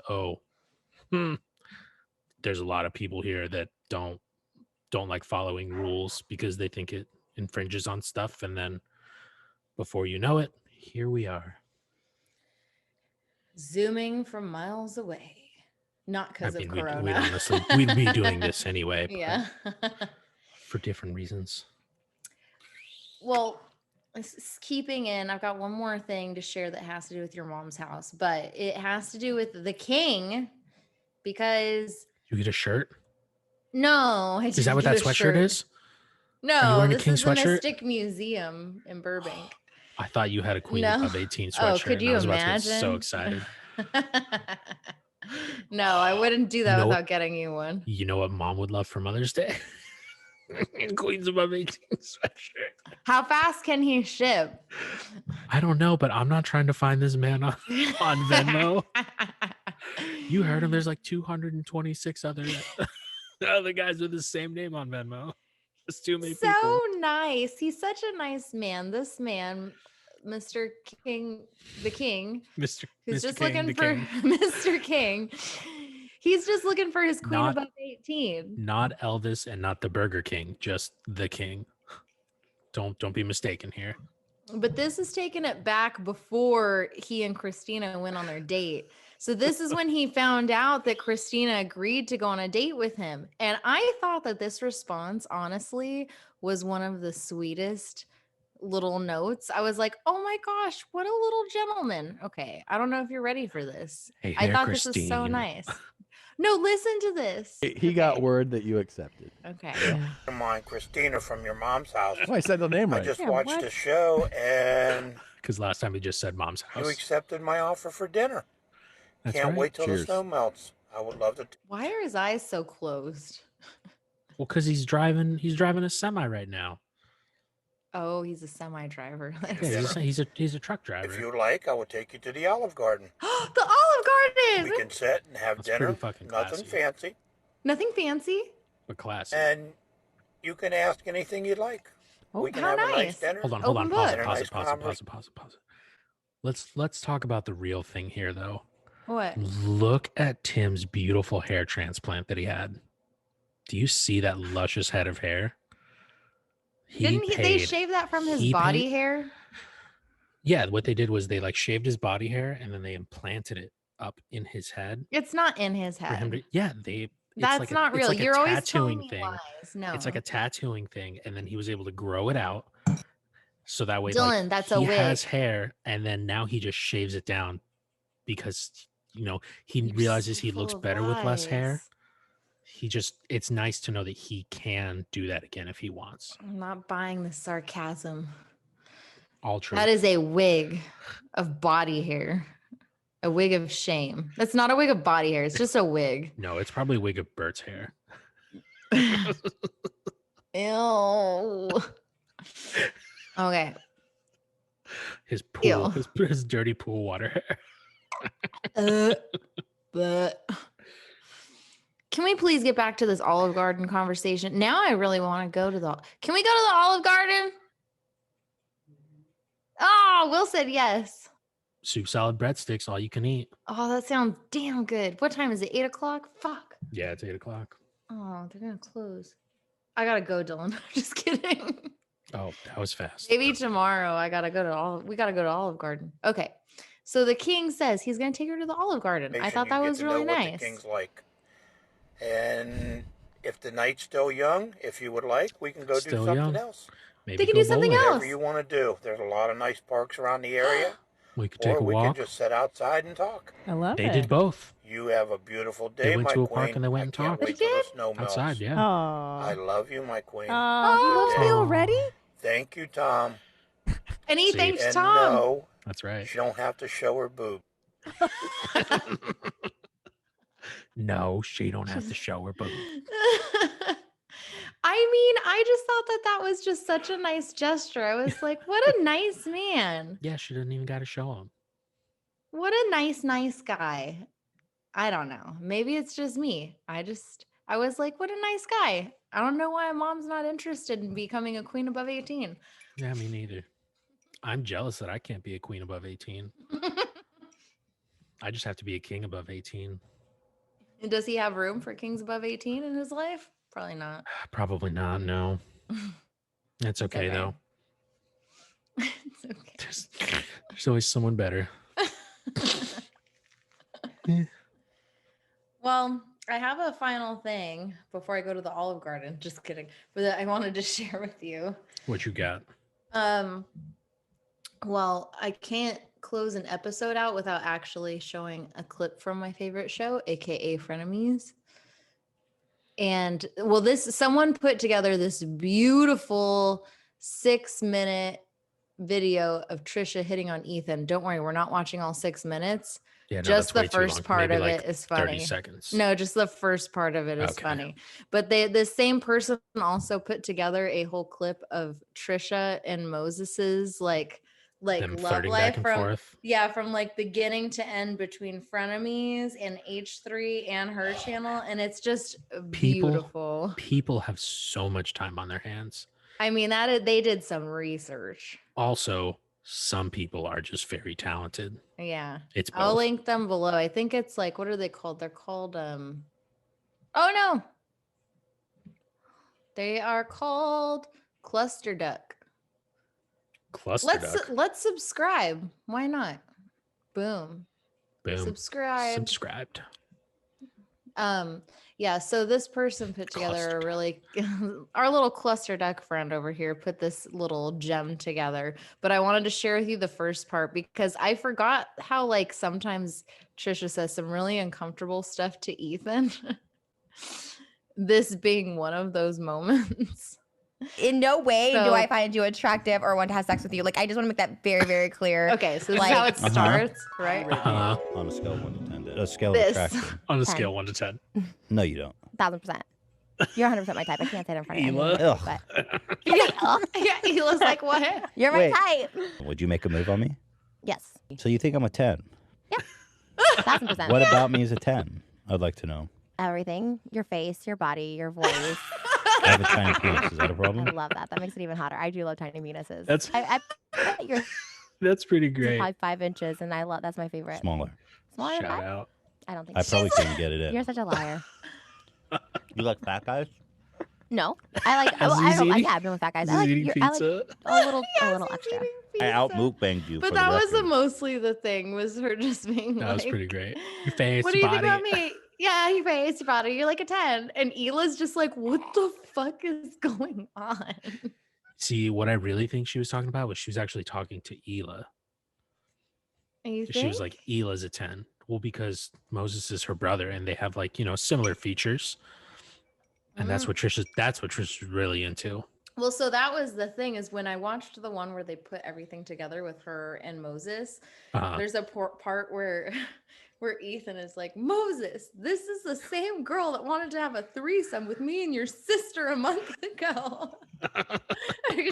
there's a lot of people here that don't like following rules because they think it infringes on stuff. And then before you know it, here we are. Zooming from miles away. Not because of Corona. We'd honestly, we'd be doing this anyway. but Yeah. for different reasons. Well, keeping in, I've got one more thing to share that has to do with your mom's house, but it has to do with the king because You get a shirt? no, I Is didn't that what get that a sweatshirt shirt. is? Are you No, wearing a this king is the sweatshirt? Mystic Museum in Burbank. I thought you had a Queen No. of 18 sweatshirt. Oh, could and I you was about to get so imagine? excited. No, I wouldn't do that You know- without getting you one. You know what mom would love for Mother's Day? Queens above 18 sweatshirt. How fast can he ship? I don't know, but I'm not trying to find this man on Venmo. You heard him. There's like 226 other guys with the same name on Venmo. There's too many So people. nice. He's such a nice man. This man, Mr. King, the King, Mr. who's Mr. just King, looking the for King. Mr. King. He's just looking for his queen Not- above 18. Not Elvis and not the Burger King, just the King. Don't be mistaken here. But this is taking it back before he and Christina went on their date. So this is when he found out that Christina agreed to go on a date with him. And I thought that this response, honestly, was one of the sweetest little notes. I was like, oh my gosh, what a little gentleman. Okay, I don't know if you're ready for this. Hey I there, thought this was so Christine. nice. No, listen to this. He got word that you accepted. Okay. Mine, Christina from your mom's house. Oh, I said the name I right. just Yeah, watched what? the show and Because last time he just said mom's you house. accepted my offer for dinner. That's Can't right. wait till Cheers. the snow melts. I would love to. Why are his eyes so closed? Well, because he's driving a semi right now. Oh, he's a semi driver. Yeah, he's a truck driver. If you like, I will take you to the Olive Garden. The Olive Garden. We can sit and have That's dinner. pretty fucking Nothing classy. fancy. Nothing fancy. But classy. And you can ask anything you'd like. Oh, we can how have a nice. nice dinner. Hold on. Open Pause book. it. And a nice Pause it. Let's talk about the real thing here, though. What? Look at Tim's beautiful hair transplant that he had. Do you see that luscious head of hair? They shave that from his body hair? Yeah, what they did was they like shaved his body hair and then they implanted it up in his head. It's not in his For him head. it's That's like not it's real. like a You're always telling tattooing me thing. lies. No. It's like a tattooing thing, and then he was able to grow it out, so that way, Dylan, like, that's a he wig. has hair, and then now he just shaves it down because he You're realizes so he full looks of better with less hair. lies. It's nice to know that he can do that again if he wants. I'm not buying the sarcasm. All true. That is a wig of body hair. A wig of shame. That's not a wig of body hair. It's just a wig. No, it's probably a wig of Bert's hair. Ew. Okay. His pool, Ew. his dirty pool water hair. But can we please get back to this Olive Garden conversation? Now I really want to go to the. Can we go to the Olive Garden? Oh, Will said yes. Soup, salad, breadsticks, all you can eat. Oh, that sounds damn good. What time is it? 8:00? Fuck. Yeah, it's 8:00. Oh, they're gonna close. I gotta go, Dylan. Just kidding. Oh, that was fast. Maybe tomorrow I gotta go to we gotta go to Olive Garden. Okay. So the king says he's gonna take her to the Olive Garden. I thought that was really nice. What the king's like. And if the night's still young, if you would like, we can go Still do something young. else. Maybe They can go do something bowling. else. Whatever you want to do. There's a lot of nice parks around the area. We could take Or a we walk. can just sit outside and talk. I love They it. did both. You have a beautiful day, They went my to a queen. park and they went and I can't talked. wait They till the did? snow melts. Outside, yeah. I Oh. love you, my queen. Oh, he loves me Aw. already? Thank you, Tom. And he See? thanks And Tom. no, That's right. she don't have to show her boob. No, she don't have to show her boob. I mean, I just thought that was just such a nice gesture. I was like, what a nice man. Yeah, she doesn't even got to show him. What a nice guy. I don't know. Maybe it's just me. I was like, what a nice guy. I don't know why mom's not interested in becoming a queen above 18. Yeah, me neither. I'm jealous that I can't be a queen above 18. I just have to be a king above 18. And does he have room for kings above 18 in his life? Probably not. Probably not. No. It's okay, okay. though. It's okay. There's always someone better. Eh. Well, I have a final thing before I go to the Olive Garden. Just kidding. But that I wanted to share with you. What you got? Well, I can't close an episode out without actually showing a clip from my favorite show, aka Frenemies. And well, someone put together this beautiful 6-minute video of Trisha hitting on Ethan. Don't worry, we're not watching all 6 minutes. Yeah, no, Just that's way the too first long. part Maybe of like it is 30 funny. seconds. No, just the first part of it is Okay. funny. But the same person also put together a whole clip of Trisha and Moses's like Them love flirting life back and from forth. from like beginning to end between Frenemies and H3 and her channel, and it's just beautiful. People have so much time on their hands. I mean, they did some research. Also, some people are just very talented. Yeah. It's both. I'll link them below. I think it's like, what are they called? They're called oh no. They are called Cluster Duck. Cluster duck. Let's subscribe. Why not? Boom. Boom. Subscribe. Subscribed. Yeah, so this person put together a really our little cluster duck friend over here put this little gem together, but I wanted to share with you the first part because I forgot how like sometimes Trisha says some really uncomfortable stuff to Ethan. This being one of those moments. In no way do So- I find you attractive or want to have sex with you. Like, I just want to make that very, very clear. Okay, so this Like- is how it starts, right? On a scale of 1 to 10. A scale of This. attraction. On a 10. scale 1 to 10. No, you don't. 1,000%. You're 100% my type. I can't say it in front of Ela? anyone. Ugh. But Yeah, he looks like what? you're my Wait. type. Would you make a move on me? Yes. So you think I'm a 10? 1,000%. What about me is a 10? I'd like to know. Everything. Your face, your body, your voice. I have a tiny penis. Is that a I problem? love that. That makes it even hotter. I do love tiny penises. That's- I bet you're That's pretty great. probably 5 inches, and I love that's my favorite. Smaller. Smaller than Shout 5? out. I don't think I so. probably couldn't get it in. You're such a liar. You like fat guys? No, I like. As Well, I he's don't. eating- Yeah, I've been with fat guys. He's I like. eating I like pizza. a little Yes, extra. eating I out pizza. mukbanged you. But for that the was record. mostly the thing was her just being That like, was pretty great. Your face, what do you body. think about me? Yeah, your face, your body. You're like a 10. And Ela's just like, what the fuck is going on? See, what I really think she was talking about was she was actually talking to Ela. And you She was think? like, Ela's a 10. Well, because Moses is her brother and they have like, similar features. And that's what Trisha's really into. Well, so that was the thing is when I watched the one where they put everything together with her and Moses, there's a part where where Ethan is like, Moses, this is the same girl that wanted to have a threesome with me and your sister a month ago.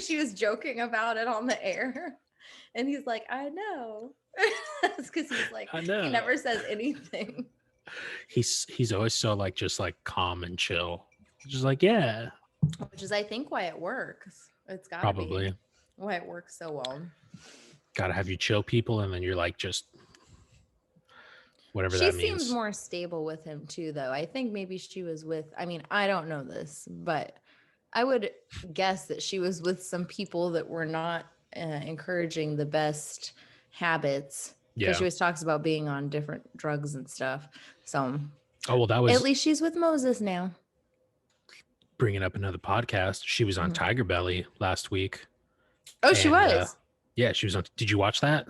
She was joking about it on the air. And he's like, I know. That's because he's like, I know. he never says anything. He's always so like just like calm and chill. Just like, yeah. Which is, I think, why it works. It's got to Probably. be why it works so well. Gotta have you chill people and then you're like just whatever She that means. seems more stable with him too, though. I think maybe she was with, I mean, I don't know this, but I would guess that she was with some people that were not encouraging the best habits. Yeah. Because she always talks about being on different drugs and stuff. So Oh, well, that was at least she's with Moses now. bringing up another podcast. She was on Tiger Belly last week. Oh, she And, was? Yeah, she was on. Did you watch that?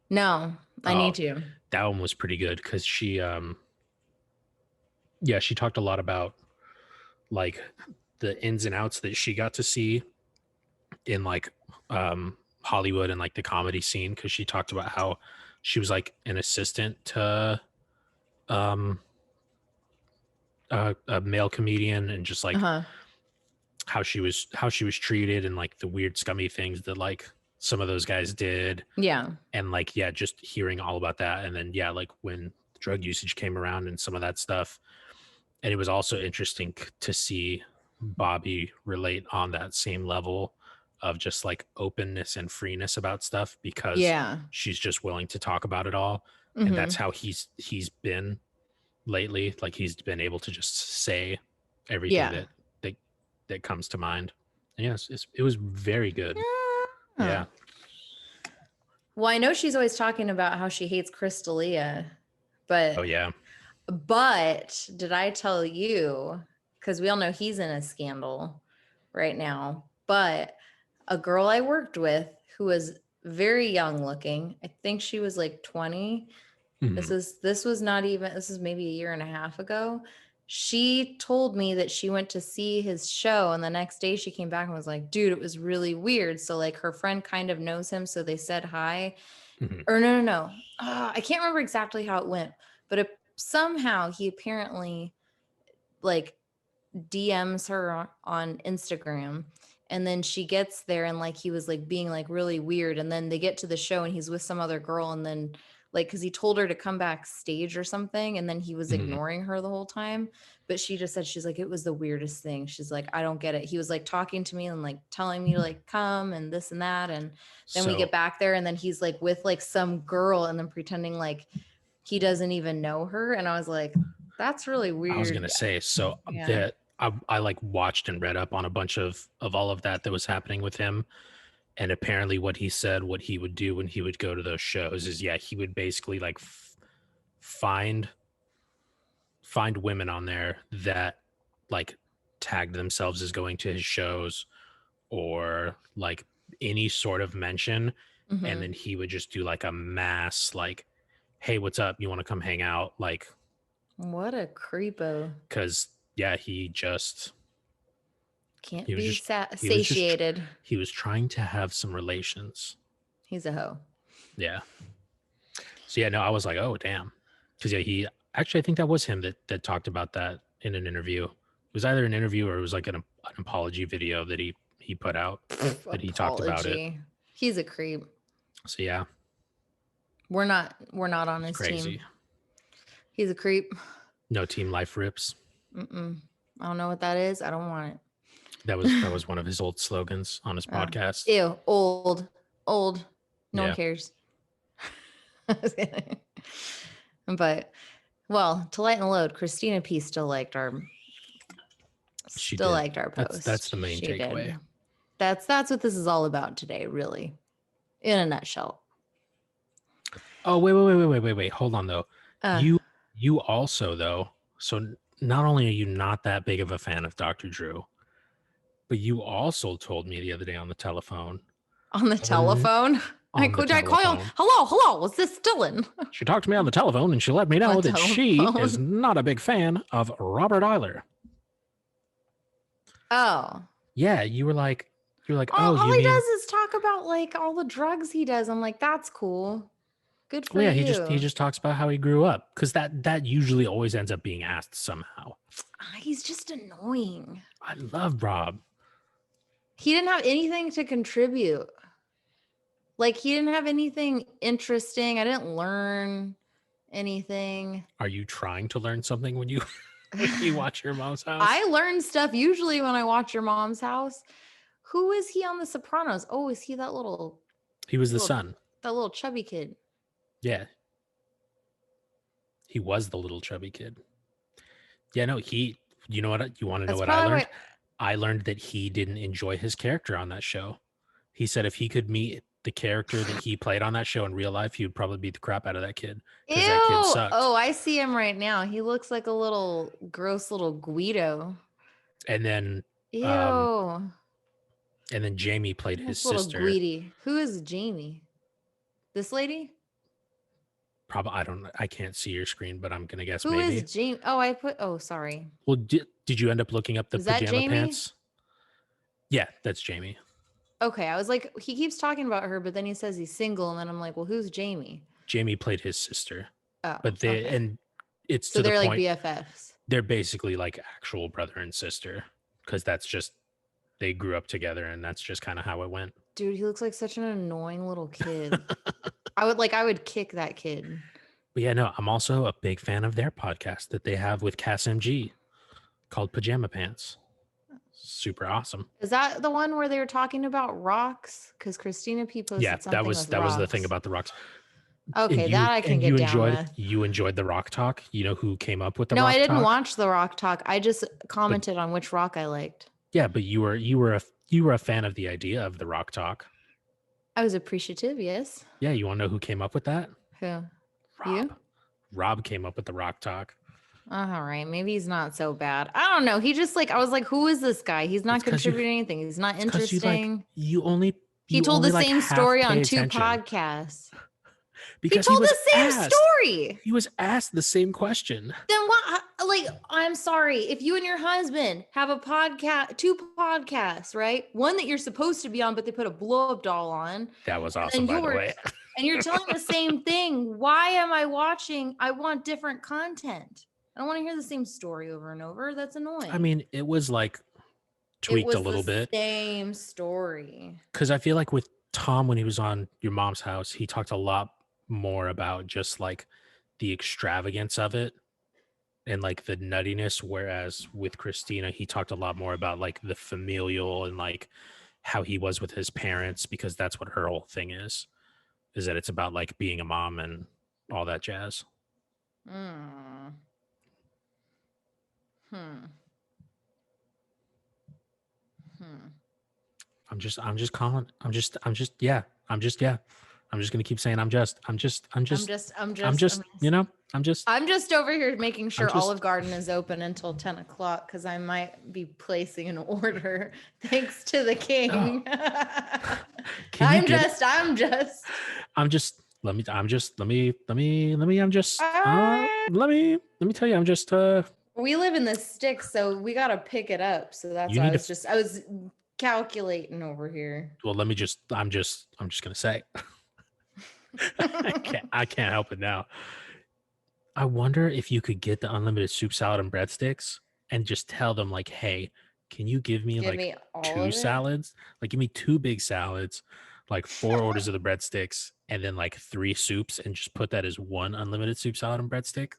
No, I Oh. need to. That one was pretty good because she she talked a lot about like the ins and outs that she got to see in like Hollywood and like the comedy scene, because she talked about how she was like an assistant to a male comedian, and just like how she was treated and like the weird scummy things that like some of those guys did. Yeah. And like, yeah, just hearing all about that. And then, yeah, like when drug usage came around and some of that stuff. And it was also interesting to see Bobby relate on that same level of just like openness and freeness about stuff, because she's just willing to talk about it all. And that's how he's been lately. Like he's been able to just say everything that comes to mind. And yes, it was very good. Yeah. Well, I know she's always talking about how she hates Crystalia, but Oh yeah. But did I tell you, because we all know he's in a scandal right now, but a girl I worked with who was very young looking, I think she was like 20. This was maybe a year and a half ago. She told me that she went to see his show, and the next day she came back and was like, dude, it was really weird. So like her friend kind of knows him, so they said hi. Or no. I can't remember exactly how it went, but somehow he apparently like DMs her on Instagram, and then she gets there and like he was like being like really weird, and then they get to the show and he's with some other girl, and then like because he told her to come backstage or something, and then he was ignoring her the whole time. But she just said, she's like, it was the weirdest thing. She's like, I don't get it. He was like talking to me and like telling me to like come and this and that, and then we get back there and then he's like with like some girl and then pretending like he doesn't even know her. And I was like, that's really weird. I was gonna say, so that I like watched and read up on a bunch of all of that was happening with him. And apparently what he said, what he would do when he would go to those shows is, he would basically like find find women on there that like tagged themselves as going to his shows or like any sort of mention, and then he would just do like a mass like, hey, what's up, you want to come hang out, like What a creepo. because he just Can't he was be just satiated. he was trying to have some relations. He's a hoe. Yeah. So yeah, no, I was like, oh damn, because he actually, I think that was him that talked about that in an interview. It was either an interview or it was like an apology video that he put out that he talked about it. He's a creep. So yeah, we're not on his crazy. team. He's a creep. No team life rips. I don't know what that is. I don't want it. That was one of his old slogans on his podcast. Ew, old. No one cares. But well, to lighten the load, Christina P still liked our post. That's the main takeaway. Did. That's what this is all about today, really, in a nutshell. Oh wait! Hold on though. You also though. So not only are you not that big of a fan of Dr. Drew, but you also told me the other day on the telephone. On the telephone? I call you. Hello. Was this Dylan? She talked to me on the telephone and she let me know that she is not a big fan of Robert Eiler. Oh. Yeah, you were like, all he does is talk about like all the drugs he does. I'm like, that's cool. Good for you. Yeah, he just talks about how he grew up, because that usually always ends up being asked somehow. He's just annoying. I love Rob. He didn't have anything to contribute. Like, he didn't have anything interesting. I didn't learn anything. Are you trying to learn something when you watch Your Mom's House? I learn stuff usually when I watch Your Mom's House. Who is he on The Sopranos? Oh, is he that little? He was the son. That little chubby kid. Yeah. He was the little chubby kid. Yeah, no, you know what? You want to know what I learned? I learned that he didn't enjoy his character on that show. He said if he could meet the character that he played on that show in real life, he would probably beat the crap out of that kid. Ew. That kid sucked. Oh, I see him right now. He looks like a little gross little Guido. And then ew. And then Jamie played his sister. Guidi. Who is Jamie? This lady? Probably, I can't see your screen, but I'm gonna guess Who maybe. is Jamie? Oh, sorry. Well, did you end up looking up the pajama pants? Yeah, that's Jamie. Okay, I was like, he keeps talking about her, but then he says he's single, and then I'm like, well, who's Jamie? Jamie played his sister. Oh, but and it's so to they're the like point, BFFs. They're basically like actual brother and sister, because that's just they grew up together, and that's just kind of how it went. Dude, he looks like such an annoying little kid. I would kick that kid. But yeah, no, I'm also a big fan of their podcast that they have with Cass MG called Pajama Pants. Super awesome. Is that the one where they were talking about rocks? Because Christina P posted something that was the thing about the rocks. Okay, that I can get down with. You enjoyed the rock talk? You know who came up with the rock talk? No, I didn't watch the rock talk. I just commented on which rock I liked. Yeah, but you were a fan of the idea of the rock talk. I was appreciative, yes. Yeah, you want to know who came up with that? Who? Rob. You? Rob came up with the rock talk. All right, maybe he's not so bad. I don't know. He just I was like, who is this guy? He's not contributing anything. He's not interesting. He told the same story on 2 podcasts. Because he told the same story. He was asked the same question. Then what? I'm sorry. If you and your husband have a podcast, 2 podcasts, right? One that you're supposed to be on, but they put a blow-up doll on. That was awesome, by the way. And you're telling the same thing. Why am I watching? I want different content. I don't want to hear the same story over and over. That's annoying. I mean, it was like tweaked a little bit. Same story. Because I feel like with Tom, when he was on Your Mom's House, he talked a lot more about just like the extravagance of it and like the nuttiness, whereas with Christina he talked a lot more about like the familial and like how he was with his parents, because that's what her whole thing is that it's about like being a mom and all that jazz. I'm just gonna keep saying I'm just, you know, I'm just over here making sure just- Olive Garden is open until 10 o'clock because I might be placing an order thanks to the king. Can you get let me tell you, I'm just we live in the sticks, so we gotta pick it up. So that's You why need I was calculating over here. well, I'm just gonna say I can't help it now. I wonder if you could get the unlimited soup, salad, and breadsticks and just tell them like, hey, can you give me all 2 of it? salads? Like give me 2 big salads, like 4 orders of the breadsticks, and then like 3 soups, and just put that as 1 unlimited soup, salad, and breadstick.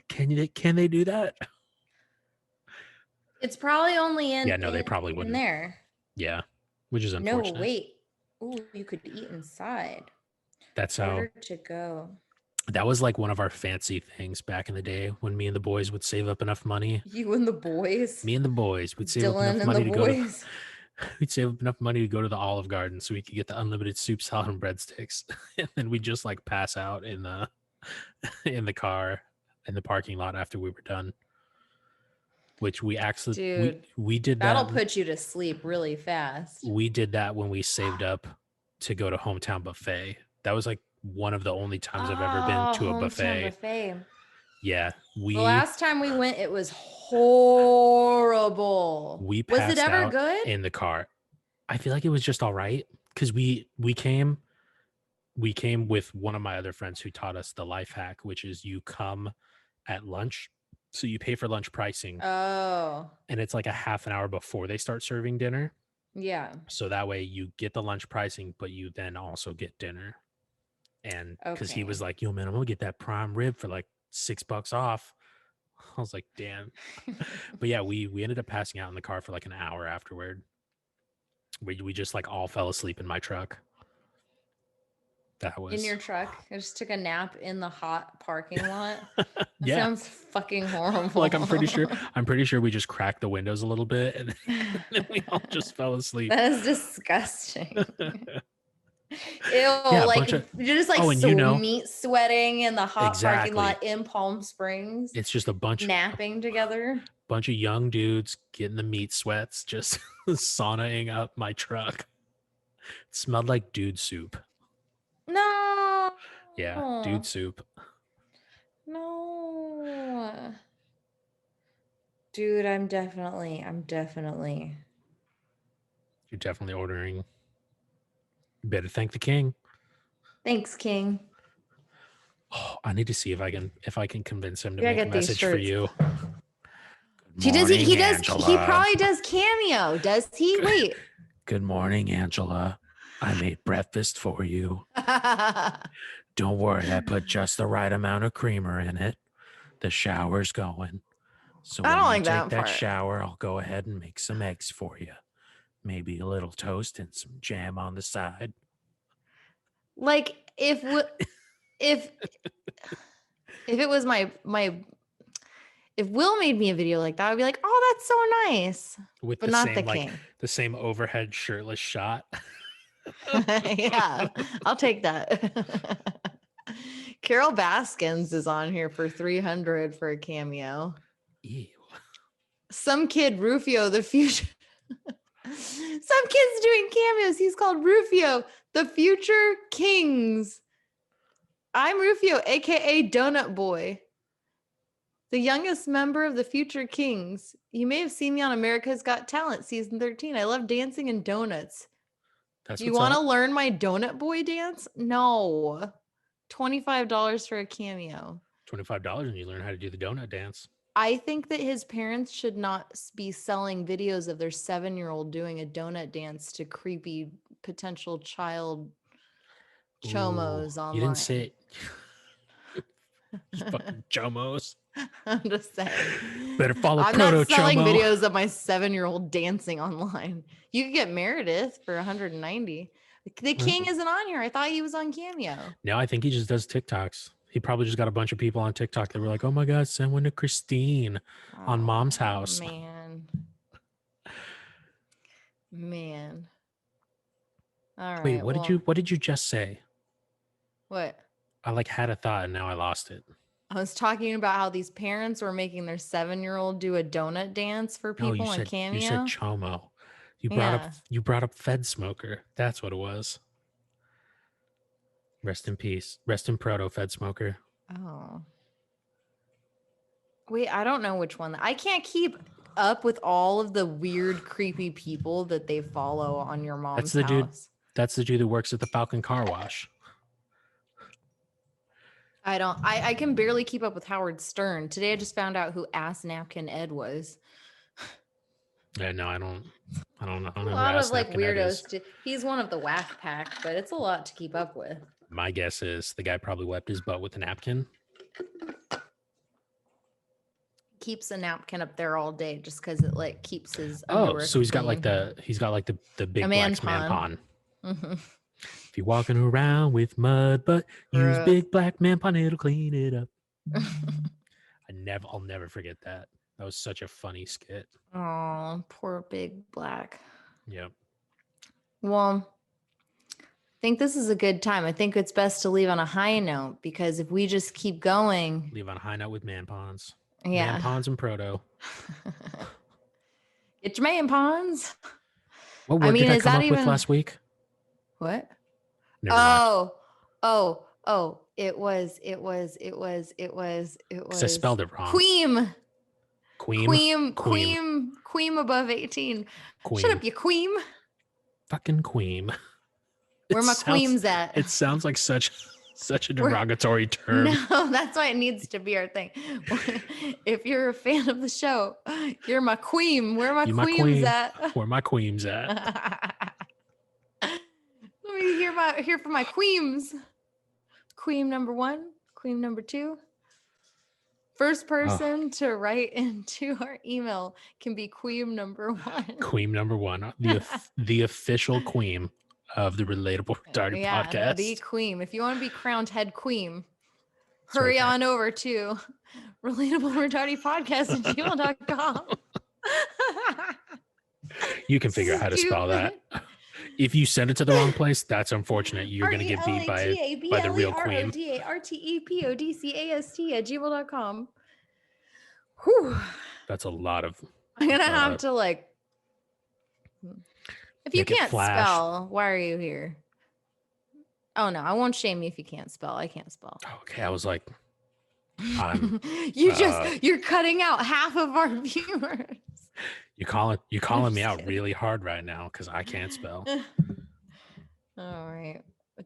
Can they do that? It's probably only in Yeah, no, they probably in wouldn't. there. Yeah, which is unfortunate. No, wait. Ooh, you could eat inside. That's how Order to go. that was like one of our fancy things back in the day when me and the boys would save up enough money. You and the boys. Me and the boys would save up Dylan enough and money the to go to boys. we'd save up enough money to go to the Olive Garden so we could get the unlimited soup, salad, and breadsticks. And then we just like pass out in the car in the parking lot after we were done. Which we actually Dude, we did that. That'll put you to sleep really fast. We did that when we saved up to go to Hometown Buffet. That was like one of the only times I've ever been to a buffet. Yeah, the last time we went, it was horrible. We was it ever out good in the car? I feel like it was just all right because we came with one of my other friends who taught us the life hack, which is you come at lunch, so you pay for lunch pricing. Oh, and it's like a half an hour before they start serving dinner. Yeah. So that way you get the lunch pricing, but you then also get dinner. And because he was like, yo, man, I'm gonna get that prime rib for like $6 off. I was like, damn. But yeah, we ended up passing out in the car for like an hour afterward. We just like all fell asleep in my truck. That was in your truck. I just took a nap in the hot parking lot. That yeah. sounds fucking horrible. Like I'm pretty sure we just cracked the windows a little bit and then we all just fell asleep. That is disgusting. Ew, Yeah, like you're just like meat sweating in the hot parking lot in Palm Springs. It's just a bunch napping together. Bunch of young dudes getting the meat sweats, just saunaing up my truck. It smelled like dude soup. No. Yeah, dude soup. No. Dude, I'm definitely. You're definitely ordering. You better thank the king. Thanks, King. Oh, I need to see if I can convince him to make a message for you. He probably does Cameo. Does he? Wait. Good morning, Angela. I made breakfast for you. Don't worry, I put just the right amount of creamer in it. The shower's going. So when you take that shower, I'll go ahead and make some eggs for you. Maybe a little toast and some jam on the side. Like if it was my if Will made me a video like that, I'd be like, "Oh, that's so nice." With but the not same, the like, king. The same overhead shirtless shot. Yeah, I'll take that. Carol Baskins is on here for 300 for a cameo. Ew. Some kid Rufio the future. Some kid's doing cameos. He's called Rufio the Future Kings. I'm Rufio, aka Donut Boy, the youngest member of the Future Kings. You may have seen me on America's Got Talent season 13. I love dancing and donuts. Do you want to learn my Donut Boy dance? No. $25 for a cameo. $25 and you learn how to do the donut dance. I think that his parents should not be selling videos of their 7-year-old doing a donut dance to creepy potential child chomos online. You didn't say fucking chomos. I'm just saying. Better follow I'm proto not selling chomo. videos of my 7-year-old dancing online. You could get Meredith for 190. The king isn't on here. I thought he was on Cameo. No, I think he just does TikToks. He probably just got a bunch of people on TikTok that were like, "Oh my God, send one to Christine on Mom's house." Man. All right. Wait, what did you just say? What? I like had a thought and now I lost it. I was talking about how these parents were making their 7-year-old do a donut dance for No, people on Cameo. you said Chomo. You brought up Fed Smoker. That's what it was. Rest in peace. Rest in proto Fed Smoker. Oh. Wait, I don't know which one. I can't keep up with all of the weird, creepy people that they follow on your mom's house. That's the dude that works at the Falcon Car Wash. I can barely keep up with Howard Stern. Today I just found out who Ass Napkin Ed was. Yeah, no, I don't know. A lot of like weirdos. He's one of the whack pack, but it's a lot to keep up with. My guess is the guy probably wiped his butt with a napkin. Keeps a napkin up there all day just because it like keeps his underwear so he's got clean. like the big black man pond. Mm-hmm. If you're walking around with mud, but use big black man pond, it'll clean it up. I'll never forget that. That was such a funny skit. Oh, poor big black. Yep. Well, I think this is a good time. I think it's best to leave on a high note because if we just keep going, leave on a high note with man ponds. Yeah. Man ponds and proto. Get your man ponds. What word did I come up with last week? What? Never mind. Oh, it was. Because I spelled it wrong. Queem above 18. Queem. Shut up, you queem. Fucking queem. Where my queem's at? It sounds like such a derogatory term. No, that's why it needs to be our thing. If you're a fan of the show, you're my queem. Where my queem's at? Where my queem's at? Let me hear from my queems. Queem number 1, queem number 2. First person to write into our email can be queem number 1. Queem number 1, the official queem of the Relatable Rodarte podcast. The queem. If you want to be crowned head queem, hurry on over to Relatable Rodarte podcast at gmail.com. You can figure out how to spell that. If you send it to the wrong place, that's unfortunate. You're going to get beat by the real queen. RTEPODCAST at gmail.com. Whew. That's a lot of. I'm going to have to like. If you can't spell, why are you here? Oh, no, I won't shame you if you can't spell. I can't spell. Okay, I was like. You're cutting out half of our viewers. You're calling me out really hard right now because I can't spell. All right,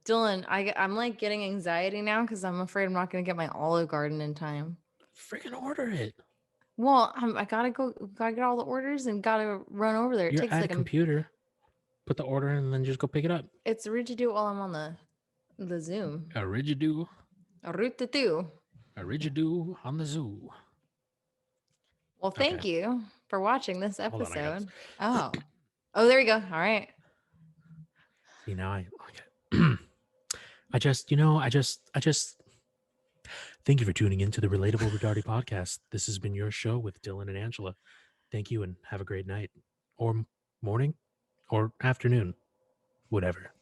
Dylan, I'm like getting anxiety now because I'm afraid I'm not going to get my Olive Garden in time. Freaking order it. Well, I gotta get all the orders and gotta run over there. It You're takes at like a computer. Put the order in and then just go pick it up. It's rude to do it while I'm on the Zoom. A rigidoo. A rude to do. A rigidoo on the zoo. Well, thank you for watching this episode. Oh, there you go. All right. You know, I just thank you for tuning into the Relatable Rodarte podcast. This has been your show with Dylan and Angela. Thank you and have a great night or morning or afternoon, whatever.